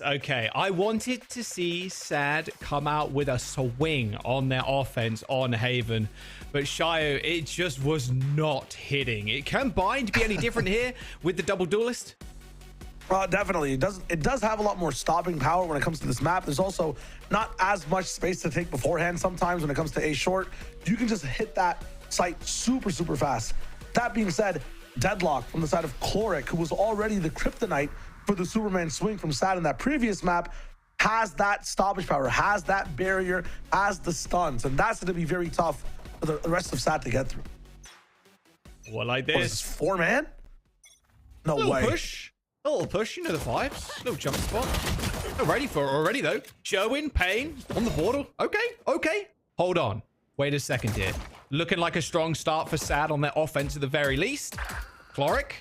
Okay, I wanted to see SaD come out with a swing on their offense on Haven, but Shio, it just was not hitting. It can bind be any different here with the double duelist? Definitely. It does have a lot more stopping power when it comes to this map. There's also not as much space to take beforehand sometimes when it comes to A short. You can just hit that site super, super fast. That being said, Deadlock from the side of Chloric, who was already the kryptonite for the Superman swing from SaD in that previous map, has that stoppage power, has that barrier, has the stuns, and that's going to be very tough for the rest of SaD to get through. Well, like this. What is this, 4-man? No way. Push. A little push, you know the vibes. Little jump spot. Not ready for it already, though. Sherwin, Payne, on the portal. Okay. Hold on. Wait a second here. Looking like a strong start for SaD on their offense at the very least. Chloric,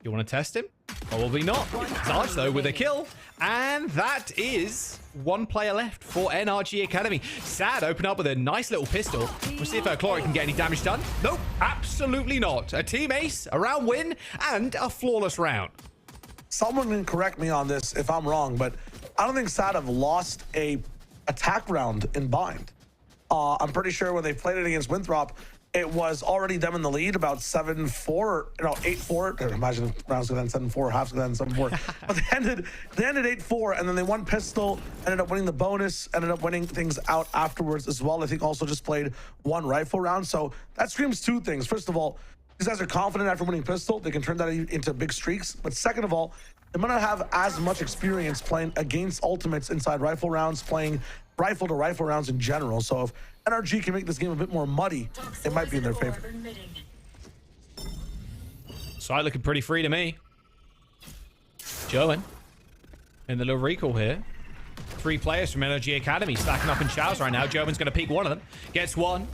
you want to test him? Probably not. Zarge, though, with a kill. And that is one player left for NRG Academy. SaD open up with a nice little pistol. We'll see if Chloric can get any damage done. Nope, absolutely not. A team ace, a round win, and a flawless round. Someone can correct me on this if I'm wrong, but I don't think SaD have lost a attack round in bind. I'm pretty sure when they played it against Winthrop, it was already them in the lead, about 7-4, no, 8-4. Imagine if rounds going to end 7-4, half's going to end 7-4. But they ended 8-4, and then they won pistol, ended up winning the bonus, ended up winning things out afterwards as well. I think also just played one rifle round. So that screams two things. First of all, these guys are confident after winning pistol. They can turn that into big streaks. But second of all, they might not have as much experience playing against ultimates inside rifle rounds, playing rifle to rifle rounds in general. So if NRG can make this game a bit more muddy, it might be in their favor. Side looking pretty free to me. Joan in the little recall here. 3 players from NRG Academy stacking up in showers right now. Joan's going to peek one of them. Gets one.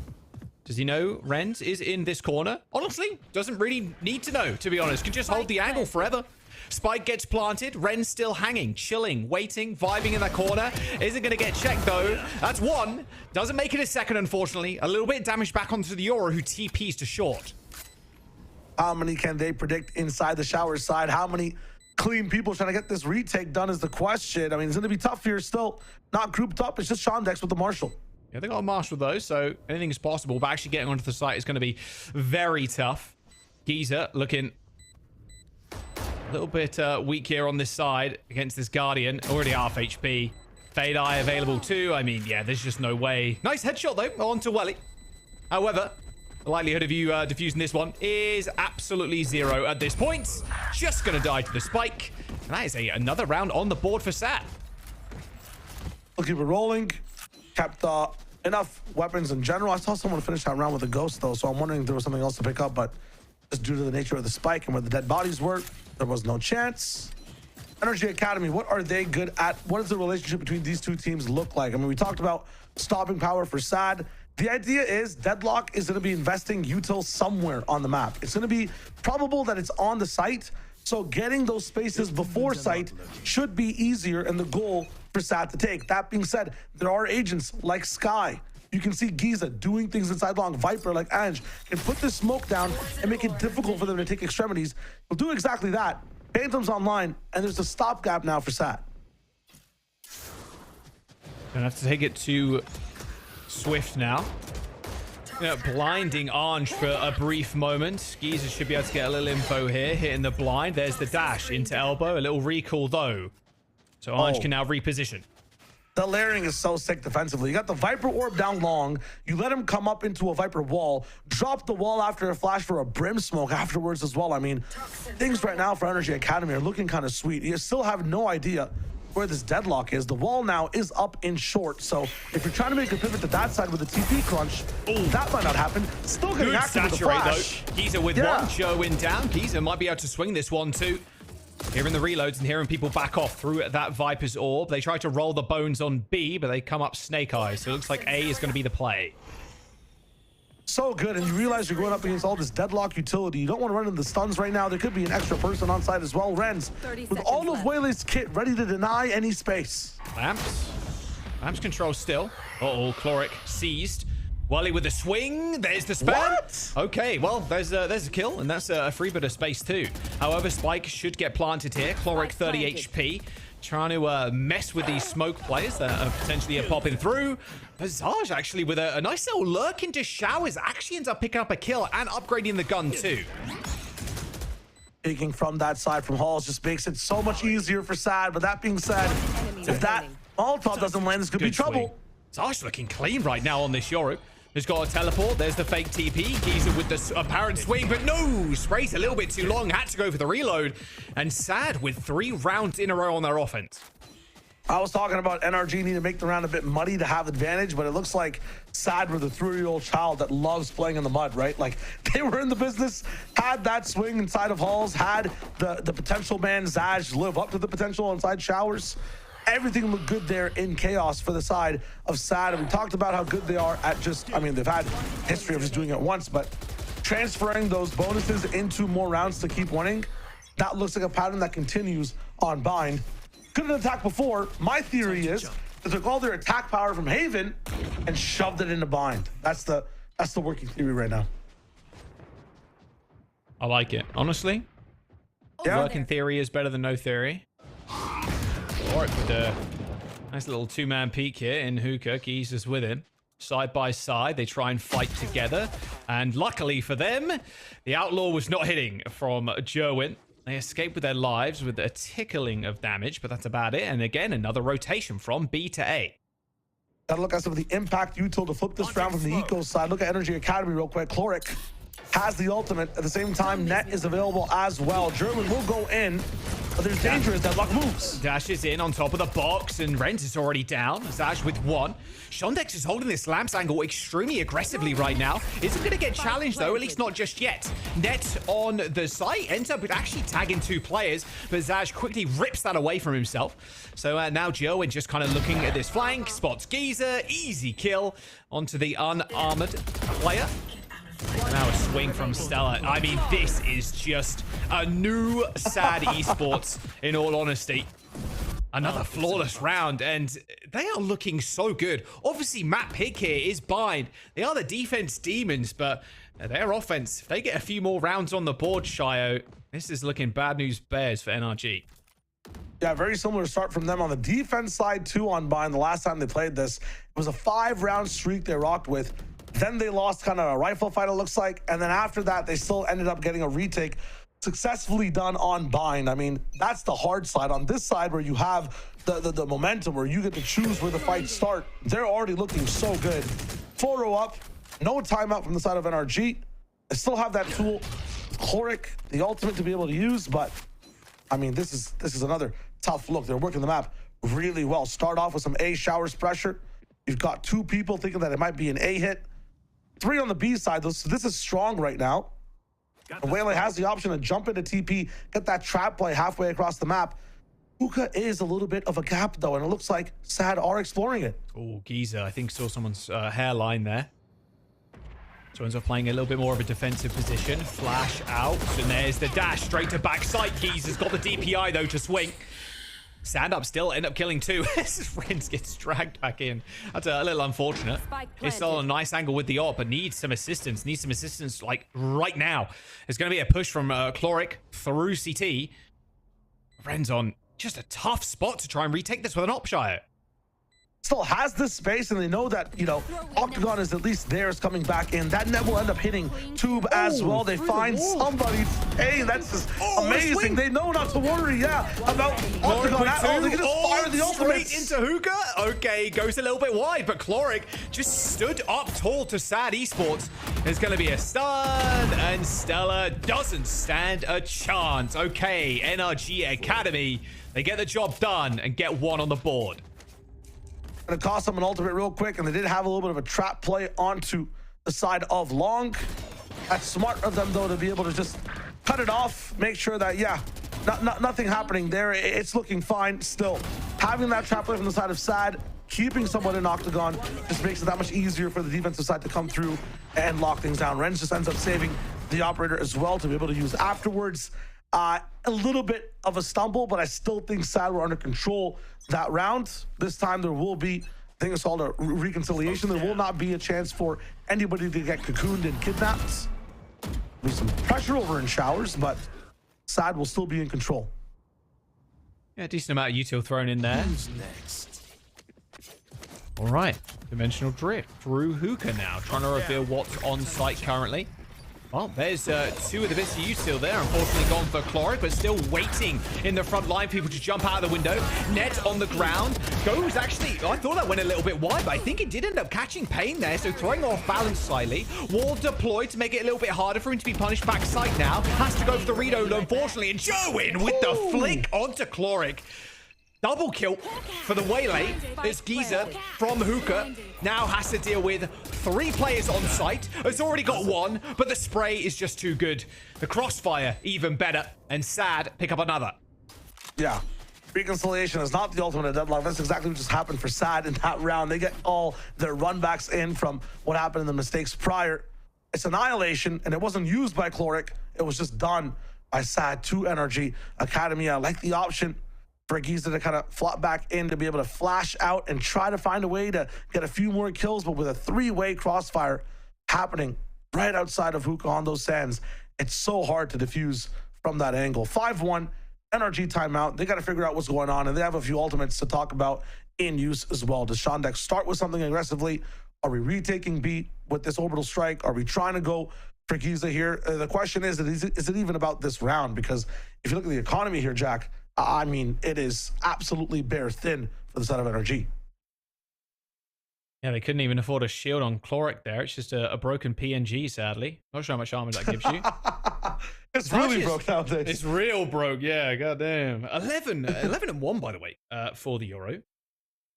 Does he know Renz is in this corner? Honestly, doesn't really need to know, to be honest. Can just hold the angle forever. Spike gets planted. Ren's still hanging, chilling, waiting, vibing in that corner. Isn't going to get checked, though. That's one. Doesn't make it a second, unfortunately. A little bit damage back onto the Yoru, who TPs to short. How many can they predict inside the shower side? How many clean people trying to get this retake done is the question. I mean, it's going to be tough here still. Not grouped up. It's just Shondex with the Marshal. Yeah, they got a Marshal, though, so anything is possible. But actually getting onto the site is going to be very tough. Giza looking a little bit weak here on this side against this Guardian. Already half HP. Fade Eye available too. I mean, yeah, there's just no way. Nice headshot, though, onto Welly. However, the likelihood of you defusing this one is absolutely 0 at this point. Just going to die to the spike. And that is another round on the board for SaD. We'll keep it rolling. Kept enough weapons in general. I saw someone finish that round with a ghost, though, so I'm wondering if there was something else to pick up, but just due to the nature of the spike and where the dead bodies were, there was no chance. NRG Academy, what are they good at? What does the relationship between these two teams look like? I mean, we talked about stopping power for SaD. The idea is Deadlock is going to be investing util somewhere on the map. It's going to be probable that it's on the site, so getting those spaces before site should be easier and the goal for SaD to take. That being said, there are agents like Sky. You can see Giza doing things inside long. Viper like Ange can put this smoke down and make it difficult for them to take extremities. He'll do exactly that. Phantom's online, and there's a stopgap now for SaD. Gonna have to take it to Swift now. Blinding Ange for a brief moment. Giza should be able to get a little info here. Hitting the blind. There's the dash into elbow. A little recall, though. So Ange can now reposition. The layering is so sick defensively. You got the Viper orb down long. You let him come up into a Viper wall. Drop the wall after a flash for a Brim smoke afterwards as well. I mean, things right now for NRG Academy are looking kind of sweet. You still have no idea where this Deadlock is. The wall now is up in short. So if you're trying to make a pivot to that side with a TP crunch, that might not happen. Still getting active with the flash. Though. Giza with one. Joe in down. Giza might be able to swing this one too. Hearing the reloads and hearing people back off through that Viper's orb. They try to roll the bones on B, but they come up Snake Eyes. So it looks like A is going to be the play. So good, and you realize you're going up against all this Deadlock utility. You don't want to run into the stuns right now. There could be an extra person on site as well. Renz, with all of Waylay's kit ready to deny any space. Lamps control still. Uh-oh, Chloric seized. Wally with the swing. There's the spam. What? Okay, well, there's a kill, and that's a free bit of space too. However, Spike should get planted here. Chloric 30 HP. trying to mess with these smoke players that are potentially popping through. Visage actually with a nice little lurk into showers actually ends up picking up a kill and upgrading the gun too. Taking from that side from Halls just makes it so much easier for SaD. But that being said, if that Molotov doesn't land, this could be trouble. Visage looking clean right now on this Yoru. Who's got a teleport. There's the fake TP. Giza with the apparent swing, but no! Sprays a little bit too long. Had to go for the reload. And SaD with 3 rounds in a row on their offense. I was talking about NRG need to make the round a bit muddy to have advantage, but it looks like SaD were the 3-year-old child that loves playing in the mud, right? Like, they were in the business, had that swing inside of Halls, had the potential man Zaj live up to the potential inside showers. Everything looked good there in chaos for the side of SaD. And we talked about how good they are at just, I mean, they've had history of just doing it once, but transferring those bonuses into more rounds to keep winning, that looks like a pattern that continues on Bind. Couldn't attack before. My theory is they took all their attack power from Haven and shoved it into Bind. That's the working theory right now. I like it. Honestly, working theory is better than no theory. Alright, with a nice little 2-man peek here in Hookah. Giza's with him. Side by side, they try and fight together. And luckily for them, the Outlaw was not hitting from Jerwin. They escape with their lives with a tickling of damage, but that's about it. And again, another rotation from B to A. Gotta look at some of the impact util to flip this round from the Eco side. Look at NRG Academy real quick. Chloric has the ultimate. At the same time, Net is available as well. Jerwin will go in. But there's danger as Deadlock moves. Dashes in on top of the box, and Renz is already down. Zaj with 1. Shondex is holding this lamps angle extremely aggressively right now. Isn't going to get challenged, though, at least not just yet. Net on the site ends up with actually tagging 2 players, but Zaj quickly rips that away from himself. So now Jerwin just kind of looking at this flank, spots Giza, easy kill onto the unarmored player. Now a swing from Stella. I mean, this is just a new SaD Esports, in all honesty. Another flawless round, and they are looking so good. Obviously, map pick here is Bind. They are the defense demons, but their offense, if they get a few more rounds on the board, Shio, this is looking bad news bears for NRG. Yeah, very similar start from them on the defense side, too, on Bind. The last time they played this, it was a 5-round streak they rocked with. Then they lost kind of a rifle fight, it looks like. And then after that, they still ended up getting a retake successfully done on Bind. I mean, that's the hard side. On this side, where you have the momentum, where you get to choose where the fights start, they're already looking so good. 4-0 up, no timeout from the side of NRG. They still have that tool, Chloric, the ultimate to be able to use. But, I mean, this is another tough look. They're working the map really well. Start off with some A showers pressure. You've got 2 people thinking that it might be an A hit. 3 on the B side, though, so this is strong right now. Wele has the option to jump into TP, get that trap play halfway across the map. Hookah is a little bit of a gap, though, and it looks like SaD are exploring it. Oh, Giza, I think saw someone's hairline there. So ends up playing a little bit more of a defensive position. Flash out, and there's the dash straight to backside. Giza's got the DPI, though, to swing. Stand up still, end up killing 2. Renz gets dragged back in. That's a little unfortunate. It's still on a nice angle with the op, but needs some assistance. Needs some assistance, like, right now. There's going to be a push from Chloric through CT. Renz on just a tough spot to try and retake this with an op shot. Still has this space, and they know that, you know, Octagon is at least theirs coming back in. That net will end up hitting Tube as well. They find somebody. Hey, that's just amazing. They know not to worry, about Octagon at all. They can just fire the ultimate. Straight into Hookah. Okay, goes a little bit wide, but Chloric just stood up tall to SaD Esports. There's going to be a stun, and Stella doesn't stand a chance. Okay, NRG Academy, they get the job done and get 1 on the board. Gonna cost them an ultimate real quick, and they did have a little bit of a trap play onto the side of Long. That's smart of them, though, to be able to just cut it off, make sure that, nothing happening there. It's looking fine still. Having that trap play from the side of SaD, keeping someone in Octagon, just makes it that much easier for the defensive side to come through and lock things down. Renz just ends up saving the operator as well to be able to use afterwards. A little bit of a stumble, but I still think SaD were under control that round. This time there will be, I think it's called a reconciliation. There will not be a chance for anybody to get cocooned and kidnapped. There'll be some pressure over in showers, but SaD will still be in control. Yeah, decent amount of util thrown in there. Who's next? All right, dimensional drift through hookah now, trying to reveal what's on site currently. Well, there's two of the bits of util there. Unfortunately gone for Chloric, but still waiting in the front line. People to jump out of the window. Net on the ground. Goes actually, I thought that went a little bit wide, but I think it did end up catching Pain there. So throwing off balance slightly. Wall deployed to make it a little bit harder for him to be punished backside now. Has to go for the reload, unfortunately. And Join with the flick onto Chloric. Double kill for the Waylay. This geezer from Hookah now has to deal with 3 players on site. Has already got 1, but the spray is just too good. The crossfire even better, and SaD pick up another. Yeah. Reconciliation is not the ultimate deadlock. That's exactly what just happened for SaD in that round. They get all their runbacks in from what happened in the mistakes prior. It's annihilation, and it wasn't used by Chloric. It was just done by SaD to NRG Academy. I like the option for Giza to kind of flop back in to be able to flash out and try to find a way to get a few more kills, but with a 3-way crossfire happening right outside of Hookah on those sands, it's so hard to defuse from that angle. 5-1, NRG timeout. They got to figure out what's going on, and they have a few ultimates to talk about in use as well. Does Shondex start with something aggressively? Are we retaking B with this orbital strike? Are we trying to go for Giza here? The question is it even about this round? Because if you look at the economy here, Jack, I mean, it is absolutely bare thin for the side of NRG. Yeah, they couldn't even afford a shield on Chloric there. It's just a broken PNG, sadly. Not sure how much armor that gives you. It's really broke nowadays. It's real broke, yeah, goddamn. 11-1, by the way, for the Euro.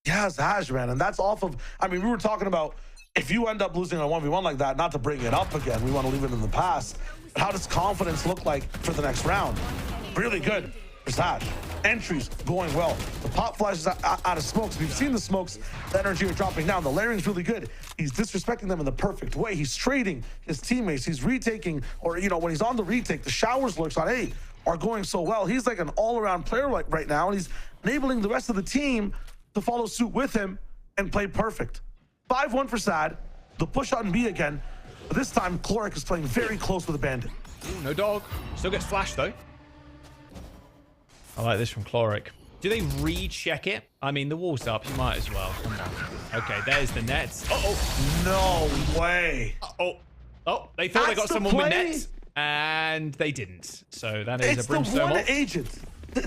Yeah, Zaj, man. And that's off of, I mean, we were talking about if you end up losing a 1v1 like that, not to bring it up again, we want to leave it in the past. But how does confidence look like for the next round? Really good. SaD. Entries going well. The pop flashes out of smokes. We've seen the smokes. The energy are dropping down. The layering's really good. He's disrespecting them in the perfect way. He's trading his teammates. He's retaking, or, you know, when he's on the retake, the showers lurks on A are going so well. He's like an all-around player right now, and he's enabling the rest of the team to follow suit with him and play perfect. 5-1 for SaD. The push on B again. But this time, Chloric is playing very close with a bandit. Ooh, no dog. Still gets flashed, though. I like this from Chloric. Do they recheck it? I mean, the wall's up. You might as well. Come on. Okay, there's the nets. No way. Oh, they thought they got the someone with play? nets, and they didn't. So that is It's a the brimstone one ult. agent.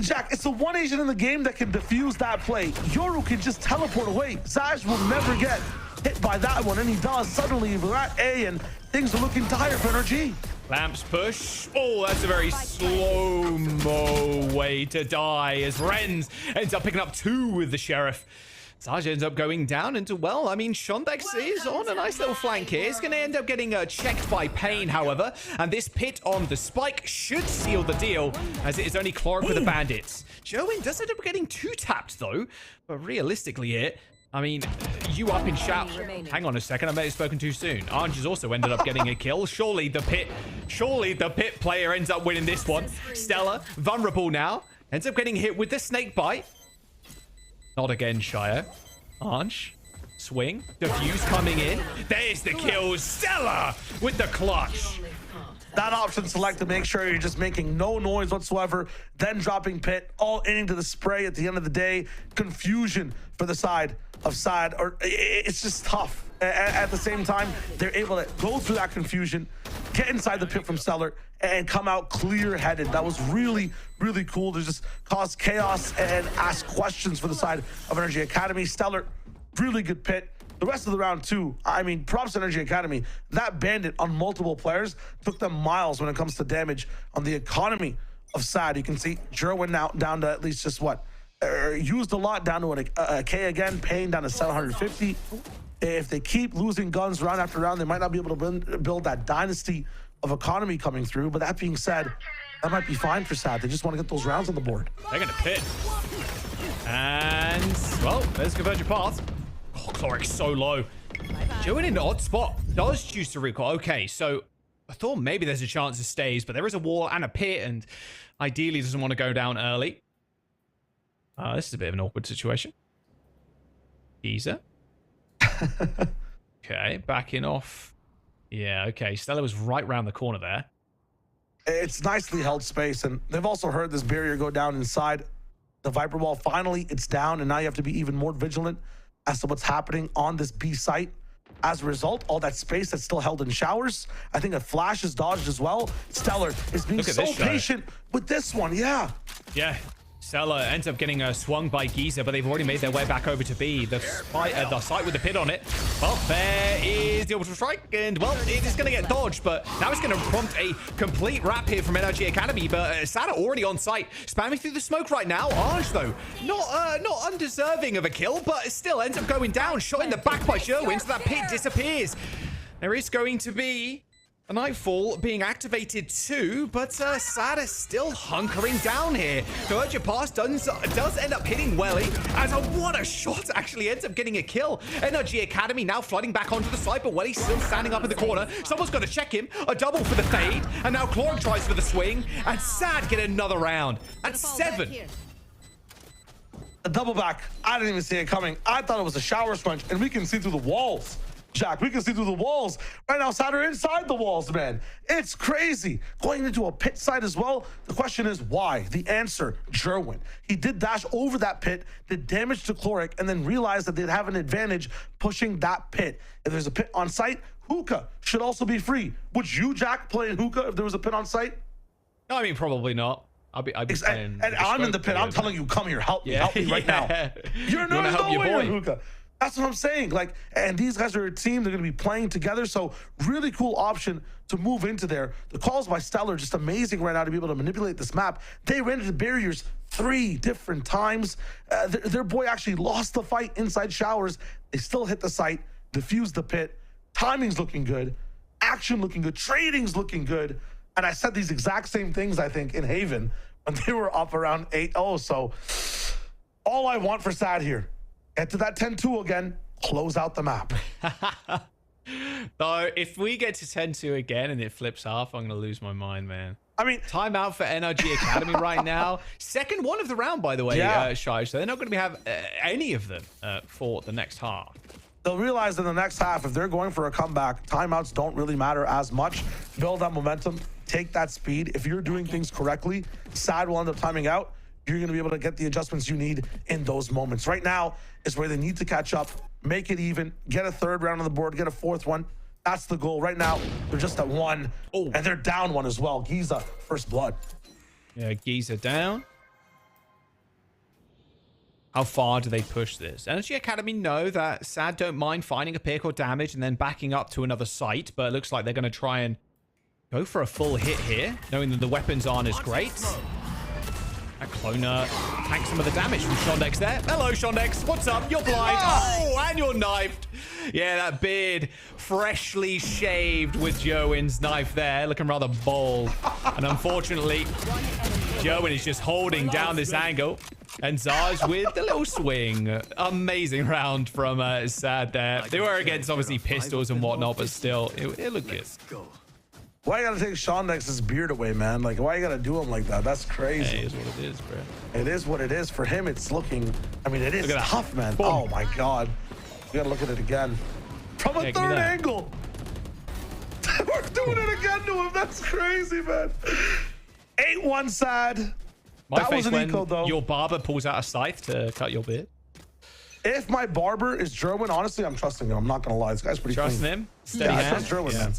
Jack, it's the one agent in the game that can defuse that play. Yoru can just teleport away. Zaj will never get hit by that one, and he does. Suddenly, we're at A, and things are looking dire for NRG. Lamps push. Oh, that's a very slow-mo way to die as Renz ends up picking up 2 with the Sheriff. Saj ends up going down into, well, I mean, Shondex is on a nice little flank here. It's going to end up getting checked by Pain, however. And this pit on the spike should seal the deal, as it is only Chloric with the bandits. Join does end up getting 2-tapped, though. But realistically here, I mean, you up in shout. Hang on a second, I may have spoken too soon. Ange has also ended up getting a kill. Surely the pit player ends up winning this one. Stella, vulnerable now, ends up getting hit with the snake bite. Not again, Shire. Ange, swing, diffuse coming in. There's the kill. Stella with the clutch. That option select to make sure you're just making no noise whatsoever, then dropping pit, all into the spray at the end of the day. Confusion for the side of SaD, or it's just tough. At the same time, they're able to go through that confusion, get inside the pit from Stellar, and come out clear-headed. That was really, really cool to just cause chaos and ask questions for the side of NRG Academy. Stellar, really good pit. The rest of the round, too, I mean, props to NRG Academy. That bandit on multiple players took them miles when it comes to damage on the economy of SaD. You can see Jerwin now down to at least just what? Used a lot, down to a K again. Pain down to 750. If they keep losing guns round after round, they might not be able to build that dynasty of economy coming through. But that being said, that might be fine for SaD. They just want to get those rounds on the board. They're going to pit. And, well, there's Convergent Path. Oh, Chloric's so low. Join in an odd spot. Does choose to recall. Okay, so I thought maybe there's a chance it stays, but there is a wall and a pit, and ideally doesn't want to go down early. This is a bit of an awkward situation. Geezer. Okay, backing off. Yeah, okay. Stella was right round the corner there. It's nicely held space, and they've also heard this barrier go down inside The Viper Wall, finally, it's down, and now you have to be even more vigilant as to what's happening on this B site. As a result, all that space that's still held in showers, I think a flash is dodged as well. Stellar is being so patient with this one. Yeah. Yeah. Stellar ends up getting swung by Giza, but they've already made their way back over to B. The site with the pit on it. Well, there is the orbital strike, and well, it is going to get dodged, but now it's going to prompt a complete wrap here from NRG Academy. But SaD already on site, spamming through the smoke right now. Arj, though, not undeserving of a kill, but it still ends up going down. Shot in the back by Sherwin, so that pit disappears. There is going to be a Nightfall being activated too, but SaD is still hunkering down here. Urgent Pass does end up hitting Welly, as what a shot actually ends up getting a kill. NRG Academy now flooding back onto the side, but Welly's still standing up in the corner. Someone's got to check him. A double for the fade, and now Chloric tries for the swing, and SaD get another round. That's 7. A double back. I didn't even see it coming. I thought it was a shower scrunch, and we can see through the walls. Jack, we can see through the walls. Right now, SaD are inside the walls, man. It's crazy. Going into a pit side as well. The question is why? The answer, Jerwin. He did dash over that pit, did damage to Chloric, and then realized that they'd have an advantage pushing that pit. If there's a pit on site, hookah should also be free. Would you, Jack, play in hookah if there was a pit on site? No, I mean, probably not. I'd be playing and I'm in the pit. I'm telling you, come here, help me right now. You're not in hookah. That's what I'm saying. Like, and these guys are a team. They're going to be playing together. So really cool option to move into there. The calls by Stellar just amazing right now to be able to manipulate this map. They ran into the barriers 3 different times. Their boy actually lost the fight inside showers. They still hit the site, defused the pit. Timing's looking good. Action looking good. Trading's looking good. And I said these exact same things, I think, in Haven when they were up around 8-0. So all I want for SaD here, get to that 10-2 again, close out the map. Though, if we get to 10-2 again and it flips half, I'm going to lose my mind, man. I mean, timeout for NRG Academy right now. Second one of the round, by the way, Shai. So they're not going to have any of them for the next half. They'll realize in the next half, if they're going for a comeback, timeouts don't really matter as much. Build that momentum, take that speed. If you're doing things correctly, SaD will end up timing out. You're going to be able to get the adjustments you need in those moments. Right now is where they need to catch up, make it even, get a 3rd round on the board, get a 4th one. That's the goal. Right now, they're just at 1, and they're down 1 as well. Giza, first blood. Yeah, Giza down. How far do they push this? NRG Academy know that SaD don't mind finding a pick or damage and then backing up to another site, but it looks like they're going to try and go for a full hit here, knowing that the weapons aren't as great. That cloner tanks some of the damage from Shondex there. Hello, Shondex. What's up? You're blind. Oh, and you're knifed. Yeah, that beard freshly shaved with Jowen's knife there. Looking rather bold. And unfortunately, Jowen is just holding down this angle. And Zaj with the little swing. Amazing round from SaD there. They were against, obviously, pistols and whatnot, but still, it looked good. Why you gotta take Shondex's beard away, man? Like, why you gotta do him like that? That's crazy. Hey, it is what it is, bro. It is what it is. For him, it's looking, I mean, it is tough, man. Boom. Oh, my God. You gotta look at it again. From a 3rd angle. We're doing it again to him. That's crazy, man. 8-1 SaD. That was an eco, though. Your barber pulls out a scythe to cut your beard. If my barber is Jerwin, honestly, I'm trusting him. I'm not gonna lie. This guy's pretty Trusting clean. him? Steady hand? I trust Jerwin, man.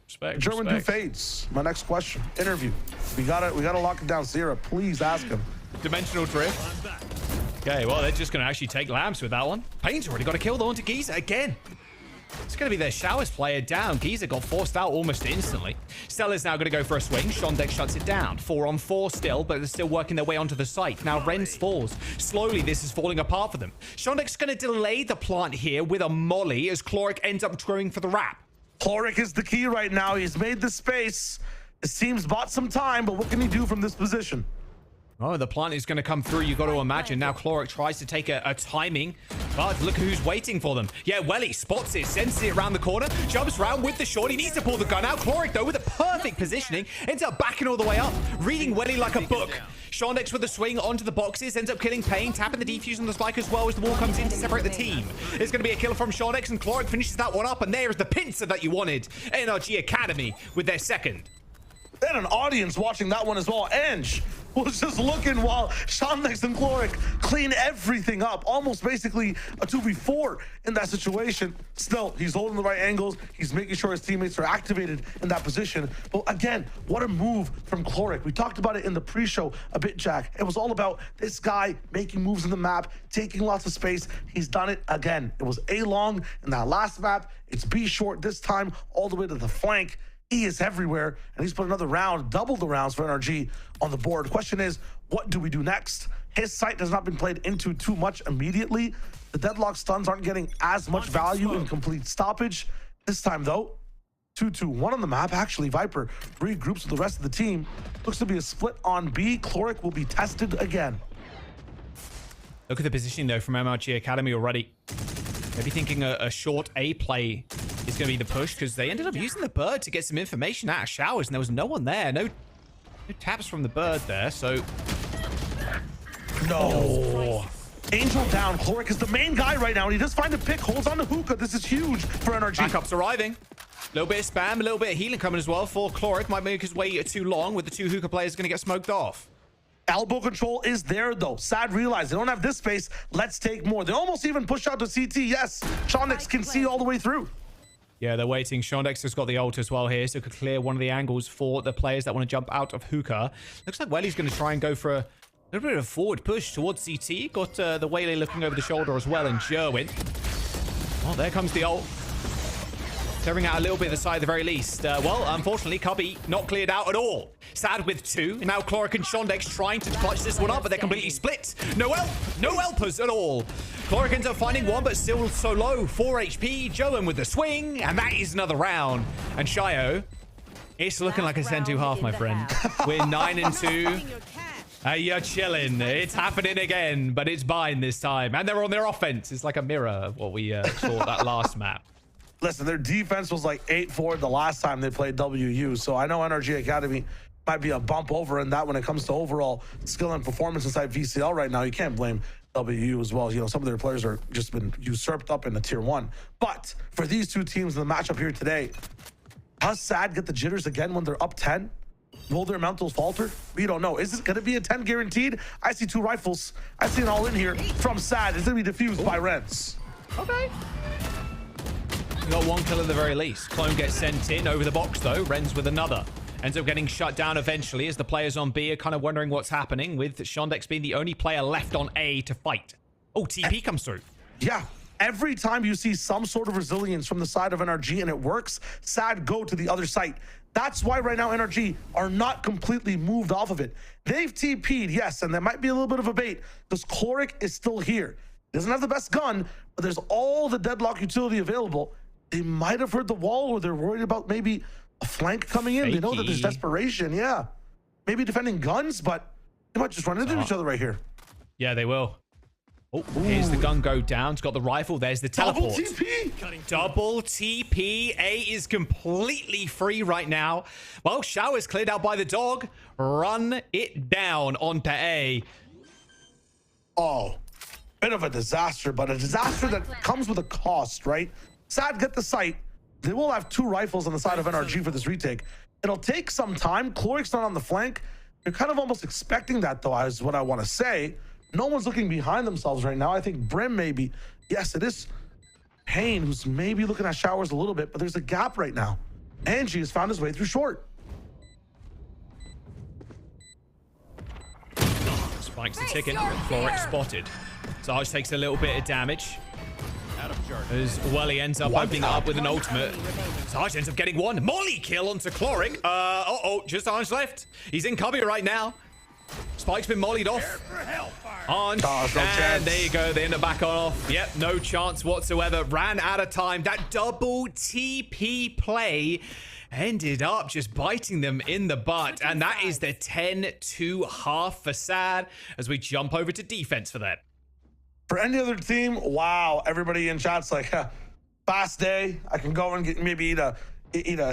Respect, Jerwin do fades. My next question. Interview. We gotta lock it down. Sierra, please ask him. Dimensional drift. Okay, well, they're just gonna actually take lamps with that one. Payne's already got a kill though onto Giza again. It's going to be their showers player down. Giza got forced out almost instantly. Stellar's now going to go for a swing. Shondex shuts it down. 4-on-4 still, but they're still working their way onto the site. Now Renz falls. Slowly, this is falling apart for them. Shondex's going to delay the plant here with a molly as Chloric ends up going for the wrap. Chloric is the key right now. He's made the space. His team's bought some time, but what can he do from this position? Oh, the plant is going to come through. You got to imagine. Now Chloric tries to take a timing, but look who's waiting for them. Yeah, Welly spots it, sends it around the corner, jumps round with the short. He needs to pull the gun out. Chloric, though, with a perfect positioning, ends up backing all the way up, reading Welly like a book. Shondex with the swing onto the boxes, ends up killing Payne, tapping the defuse on the spike as well as the wall comes in to separate the team. It's going to be a kill from Shondex, and Chloric finishes that one up, and there is the pincer that you wanted. NRG Academy with their second. And an audience watching that one as well. Eng was just looking while Shondex and Chloric clean everything up. Almost basically a 2v4 in that situation. Still, he's holding the right angles. He's making sure his teammates are activated in that position. But again, what a move from Chloric. We talked about it in the pre-show a bit, Jack. It was all about this guy making moves in the map, taking lots of space. He's done it again. It was A long in that last map. It's B short this time, all the way to the flank. He is everywhere, and he's put another round, double the rounds for NRG on the board. Question is, what do we do next? His site has not been played into too much immediately. The deadlock stuns aren't getting as much value in complete stoppage. This time, though, 2-2-1 on the map. Actually, Viper regroups with the rest of the team. Looks to be a split on B. Chloric will be tested again. Look at the positioning, though, from NRG Academy already. Maybe thinking a short A play is going to be the push, because they ended up using the bird to get some information out of showers, and there was no one there. No taps from the bird there, so... No. Angel down. Chloric is the main guy right now, and he does find a pick. Holds on to hookah. This is huge for NRG. Backup's arriving. A little bit of spam, a little bit of healing coming as well for Chloric. Might make his way too long with the two hookah players going to get smoked off. Elbow control is there, though. SaD realized they don't have this space. Let's take more. They almost even push out to CT. Yes, Shondex can see all the way through. Yeah, they're waiting. Shondex has got the ult as well here, so could clear one of the angles for the players that want to jump out of hookah. Looks like Welly's going to try and go for a little bit of a forward push towards CT. Got the Waylay looking over the shoulder as well, and Jerwin. Oh, there comes the ult. Tearing out a little bit of the side at the very least. Well, unfortunately, Cubby not cleared out at all. SaD with 2. And now Chloric and Shondex trying to clutch this one up, but they're completely split. No helpers at all. Chloric ends up finding one, but still so low. 4 HP. Joan with the swing, and that is another round. And Shio, it's looking like a 10-2 my friend. We're 9-2. You're chilling. It's happening again, but it's Bind this time. And they're on their offense. It's like a mirror of what we saw that last map. Listen, their defense was like 8-4 the last time they played WU. So I know NRG Academy might be a bump over in that when it comes to overall skill and performance inside VCL right now. You can't blame WU as well. You know, some of their players are just been usurped up in the tier 1. But for these two teams in the matchup here today, does SaD get the jitters again when they're up 10? Will their mentals falter? We don't know. Is it going to be a 10 guaranteed? I see 2 rifles. I see an all in here from SaD. It's going to be defused by Reds. Okay. Got 1 kill at the very least. Clone gets sent in over the box, though. Renz with another. Ends up getting shut down eventually as the players on B are kind of wondering what's happening, with Shondex being the only player left on A to fight. Oh, TP comes through. Yeah. Every time you see some sort of resilience from the side of NRG and it works, SaD go to the other site. That's why right now NRG are not completely moved off of it. They've TP'd, yes, and there might be a little bit of a bait because Chloric is still here. He doesn't have the best gun, but there's all the deadlock utility available. They might have heard the wall, or they're worried about maybe a flank coming in. They know that there's desperation, yeah. Maybe defending guns, but they might just run into each other right here. Yeah, they will. Oh, here's the gun go down. It's got the rifle. There's the teleport. Double TP. Double TP. A is completely free right now. Well, Shower's cleared out by the dog. Run it down onto A. Oh, bit of a disaster, but a disaster that comes with a cost, right? SaD get the site. They will have 2 rifles on the side of NRG for this retake. It'll take some time. Chloric's not on the flank. You're kind of almost expecting that, though, is what I want to say. No one's looking behind themselves right now. I think Brim maybe. Yes, it is Payne, who's maybe looking at showers a little bit, but there's a gap right now. Angie has found his way through short. Spikes the ticket. Chloric spotted. Sarge takes a little bit of damage. As Welly ends up opening up with an ultimate. Sarge ends up getting 1. Molly kill onto Chloric. Just Sarge left. He's in cubby right now. Spike's been mollied off. Ange, and there you go. They end up back off. Yep, no chance whatsoever. Ran out of time. That double TP play ended up just biting them in the butt. And that is the 10-2 for SaD as we jump over to defense for that. For any other team, wow, everybody in chat's like, fast day. I can go and get maybe eat a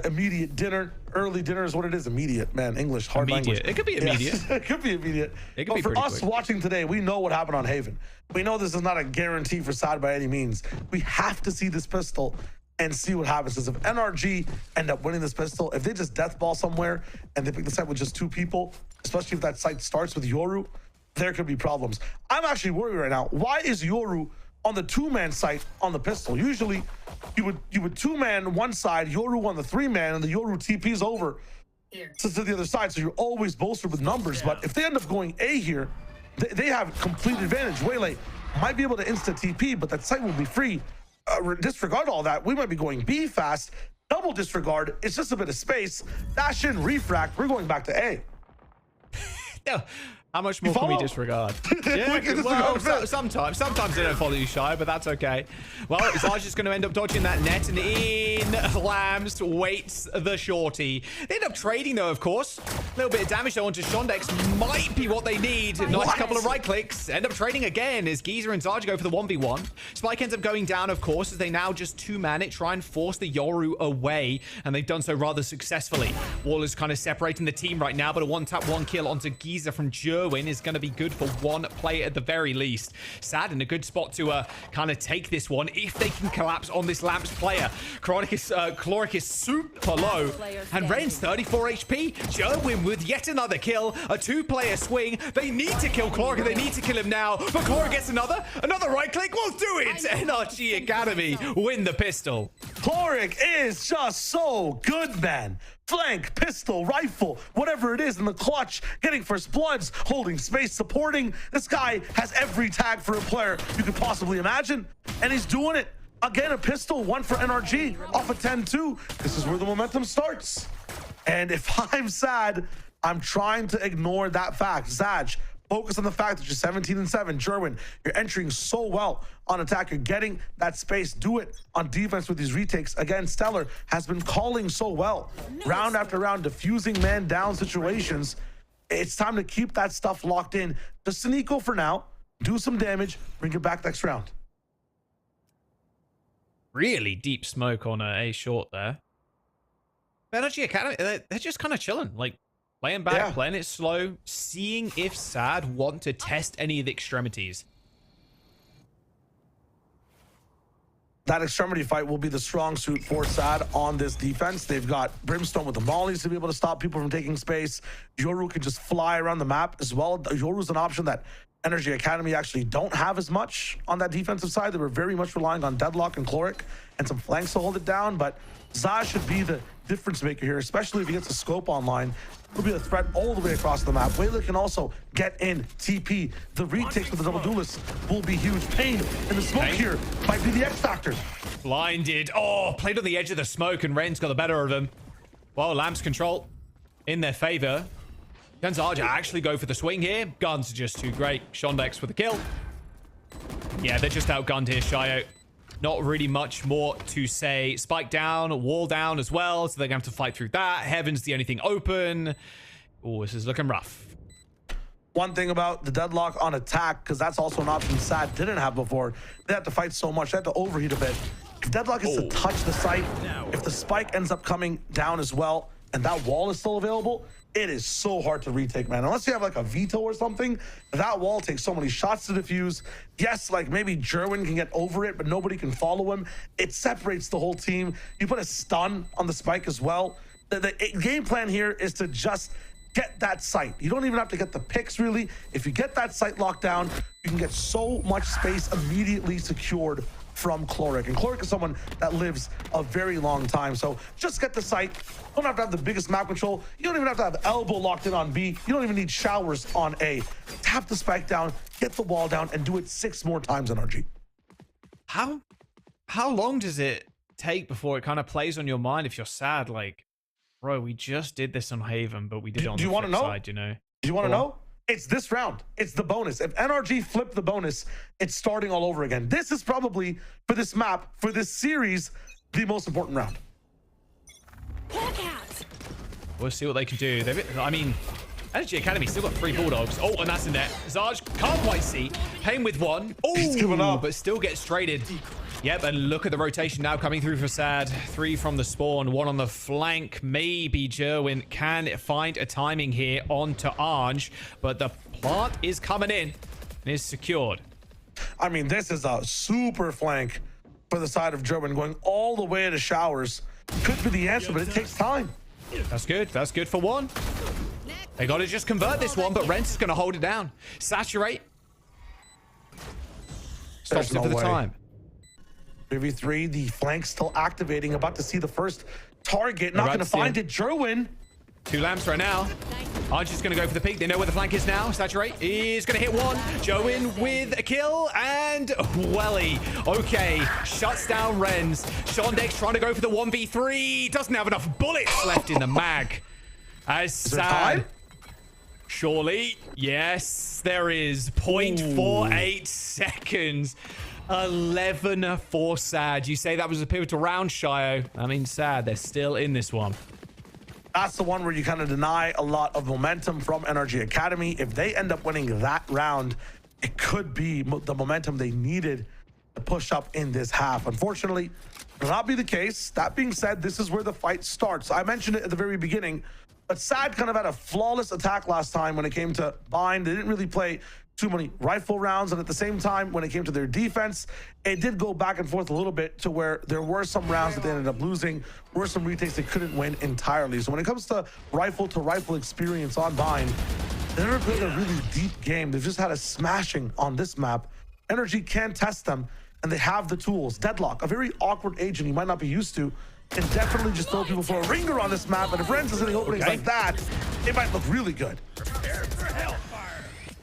immediate dinner. Early dinner is what it is. Immediate, man. English, hard language. It could be immediate. Yes, it could be immediate. It could be for us quick. watching today, we know what happened on Haven. We know this is not a guarantee for SaD by any means. We have to see this pistol and see what happens. Because if NRG end up winning this pistol, if they just deathball somewhere and they pick the site with just 2 people, especially if that site starts with Yoru, there could be problems. I'm actually worried right now. Why is Yoru on the 2-man site on the pistol? Usually you would 2-man one side, Yoru on the 3-man, and the Yoru TP's over to the other side, so you're always bolstered with numbers. But if they end up going A here, they have complete advantage. Waylay might be able to insta TP, but that site will be free. Disregard all that. We might be going B fast. Double disregard. It's just a bit of space. Dash in, refract. We're going back to A. Yeah. How much more can we disregard? Yeah, well, sometimes they don't follow you, Shy, but that's okay. Well, SaD's just going to end up dodging that net, and in Lambs waits the shorty. They end up trading, though, of course. A little bit of damage, though, onto Shondex might be what they need. Nice couple of right clicks. End up trading again as Geezer and SaD go for the 1v1. Spike ends up going down, of course, as they now just 2-man it, try and force the Yoru away, and they've done so rather successfully. Wall is kind of separating the team right now, but a 1-tap 1-kill onto Geezer from Jerwin is going to be good for one play at the very least. SaD in a good spot to kind of take this one if they can collapse on this Lamps player. Chloric is super low, and Ren's 34 HP. Jerwin with yet another kill, a 2-player swing. They need to kill Chloric, and they need to kill him now, but Chloric gets another right click. We'll do it. NRG Academy win the pistol. Chloric is just so good, man. Flank, pistol, rifle, whatever it is in the clutch, getting first bloods, holding space, supporting. This guy has every tag for a player you could possibly imagine, and he's doing it. Again, a pistol, 1 for NRG, off a 10-2. This is where the momentum starts. And if I'm SaD, I'm trying to ignore that fact. SaD, focus on the fact that you're 17-7. Jerwin, you're entering so well on attack. You're getting that space. Do it on defense with these retakes. Again, Stellar has been calling so well. Round after round, diffusing man down situations. It's time to keep that stuff locked in. Just an eco for now. Do some damage. Bring it back next round. Really deep smoke on a short there. NRG Academy, they're just kind of chilling. Like, playing back, playing it slow, seeing if SaD want to test any of the extremities. That extremity fight will be the strong suit for SaD on this defense. They've got Brimstone with the mollies to be able to stop people from taking space. Yoru can just fly around the map as well. Yoru's an option that NRG Academy actually don't have as much on that defensive side. They were very much relying on Deadlock and Chloric and some flanks to hold it down, but SaD should be the difference maker here, especially if he gets a scope online. Will be a threat all the way across the map. Waylay can also get in TP. The retakes with the double duelist will be huge. Pain in the smoke here might be the X factor. Blinded. Oh, played on the edge of the smoke, and Ren's got the better of him. Well, Lamb's control in their favor. Can SaD actually go for the swing here? Guns are just too great. Shondex for the kill. Yeah, they're just outgunned here, Shio. Not really much more to say. Spike down, wall down as well, so they're going to have to fight through that. Heaven's the only thing open. Oh, this is looking rough. One thing about the Deadlock on attack, because that's also an option SaD didn't have before, they have to fight so much. They have to overheat a bit. If Deadlock is to touch the site, if the spike ends up coming down as well, and that wall is still available, it is so hard to retake, man. Unless you have like a veto or something, that wall takes so many shots to defuse. Yes, like maybe Jerwin can get over it, but nobody can follow him. It separates the whole team. You put a stun on the spike as well. The game plan here is to just get that site. You don't even have to get the picks, really. If you get that site locked down, you can get so much space immediately secured from Chloric. And Chloric is someone that lives a very long time. So just get the site. You don't have to have the biggest map control. You don't even have to have elbow locked in on B. You don't even need showers on A. Tap the spike down, get the wall down, and do it 6 more times, NRG. How long does it take before it kind of plays on your mind if you're SaD? Like, bro, we just did this on Haven, but we did it on the flip side, you know? Do you want to know? It's this round. It's the bonus. If NRG flip the bonus, it's starting all over again. This is probably, for this map, for this series, the most important round. We'll see what they can do. I mean, NRG Academy still got 3 Bulldogs. Oh, and that's in there. SaD can't quite see. Pain with 1. Oh, he's giving up, but still gets traded. Yep, and look at the rotation now coming through for SaD. 3 from the spawn, 1 on the flank. Maybe Jerwin can find a timing here onto Arj, but the plant is coming in and is secured. I mean, this is a super flank for the side of Jerwin, going all the way to showers. Could be the answer, but it takes time. That's good. That's good for 1. They got to just convert this one, but Rents is going to hold it down. Saturate. Stops it for the time. 3v3, the flank still activating. About to see the first target. Not going to find it. Jerwin. 2 lamps right now. Archer's going to go for the peak. They know where the flank is now. Saturate is going to hit one. Join with a kill. And Welly. Okay. Shuts down Renz. Shondex trying to go for the 1v3. Doesn't have enough bullets left in the mag. As SaD. Surely. Yes, there is. 0.48 seconds. 11 for SaD. You say that was a pivotal round, Shio. I mean, SaD, they're still in this one. That's the one where you kind of deny a lot of momentum from NRG Academy. If they end up winning that round, it could be the momentum they needed to push up in this half. Unfortunately, will not be the case. That being said, this is where the fight starts. I mentioned it at the very beginning, but SaD kind of had a flawless attack last time when it came to bind. They didn't really play too many rifle rounds, and at the same time, when it came to their defense, it did go back and forth a little bit to where there were some rounds that they ended up losing, were some retakes they couldn't win entirely. So when it comes to rifle experience on bind, they never played a really deep game. They've just had a smashing on this map. NRG can test them, and they have the tools. Deadlock, a very awkward agent you might not be used to, can definitely just throw people for a ringer on this map, and if Renz is in the openings like that, it might look really good.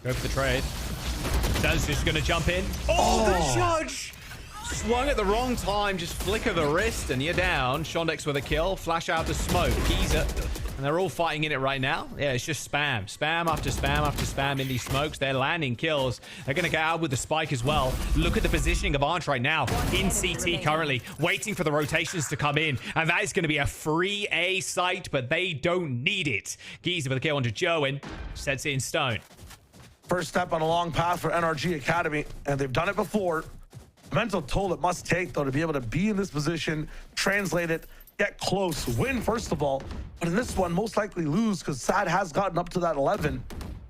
Go for the trade. SaD's just going to jump in. Oh, the judge! Swung at the wrong time. Just flicker the wrist and you're down. Shondex with a kill. Flash out to smoke. Geezer. And they're all fighting in it right now. Yeah, it's just spam. Spam after spam after spam in these smokes. They're landing kills. They're going to get out with the spike as well. Look at the positioning of Arch right now. In CT currently. Waiting for the rotations to come in. And that is going to be a free A site, but they don't need it. Geezer with a kill onto Joen. Sets it in stone. First step on a long path for NRG Academy, and they've done it before. Mental toll it must take, though, to be able to be in this position, translate it, get close, win, first of all. But in this one, most likely lose because SaD has gotten up to that 11.